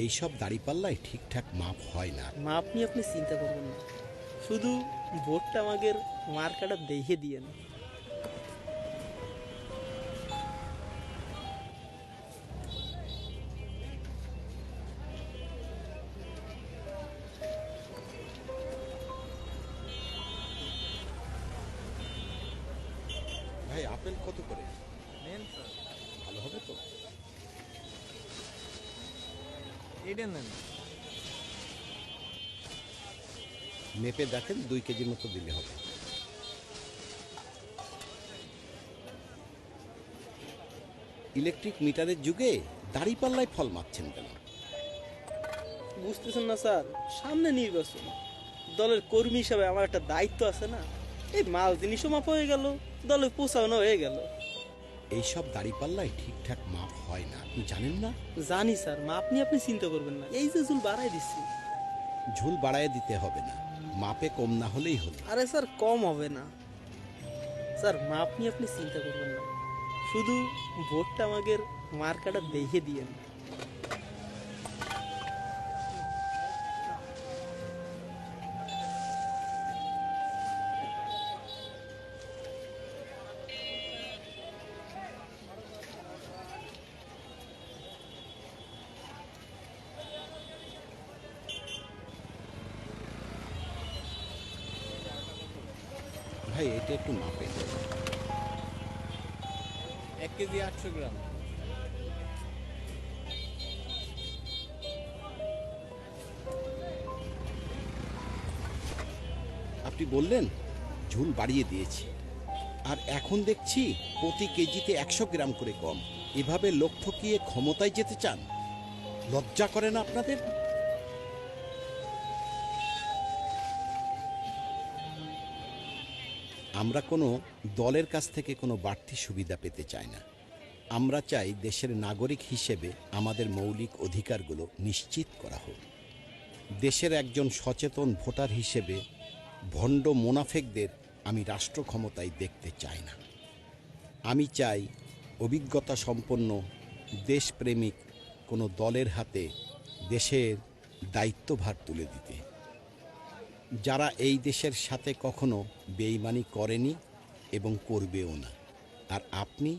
এইসব দাড়িপাল্লায় ঠিকঠাক মাপ হয় না। মাপ নিয়ে আপনি চিন্তা করবেন না, শুধু ভোটটা আমাদের মার্কাটা দেখে দিয়েন। ভাই আপেল কত করে? নেন স্যার, ভালো হবে তো? এইটা নেন। মেপে দেখেন 2 কেজির মতো দিলে হবে। ইলেকট্রিক মিটারের যুগে দাড়িপাল্লায় ফল মাপছেন কেন? বুঝতেছেন না স্যার, সামনে নির্বাচন, দলের কর্মী হিসাবে আমার একটা দায়িত্ব আছে না। এই মাল জিনিসও মাপ হয়ে গেল, দলে পৌঁছানো হয়ে গেল। এইসব দাড়িপাল্লায় ঠিকঠাক মাপ হয় না, আপনি জানেন না? জানি স্যার, মাপ নিয়ে আপনি চিন্তা করবেন না, এই যে চুল বাড়াই দিচ্ছি। ঝুল বাড়ায় দিতে হবে না, মাপে কম না হলেই হলো। আরে স্যার, কম হবে না স্যার, মাপ নিয়ে আপনি চিন্তা করবেন না, শুধু ভোটটা আমাদের মার্কাটা দেখে দিয়েন। ভাই এটা একটু মাপেন। 1 কেজি 800 গ্রাম। আপনি বললেন ঝুল বাড়িয়ে দিয়েছি, আর এখন দেখছি প্রতি কেজিতে 100 গ্রাম করে কম। এভাবে লোক ঠকিয়ে ক্ষমতায় যেতে চান? লজ্জা করে না আপনাদের? আমরা কোনো দলের কাছ থেকে কোনো বাড়তি সুবিধা পেতে চাই না। আমরা চাই দেশের নাগরিক হিসেবে আমাদের মৌলিক অধিকারগুলো নিশ্চিত করা হোক। দেশের একজন সচেতন ভোটার হিসেবে ভণ্ড মোনাফেকদের আমি রাষ্ট্র ক্ষমতায় দেখতে চাই না। আমি চাই অভিজ্ঞতা সম্পন্ন দেশপ্রেমিক কোনো দলের হাতে দেশের দায়িত্বভার তুলে দিতে, যারা এই দেশের সাথে কখনো বেইমানি করেনি এবং করবেও না। আর আপনি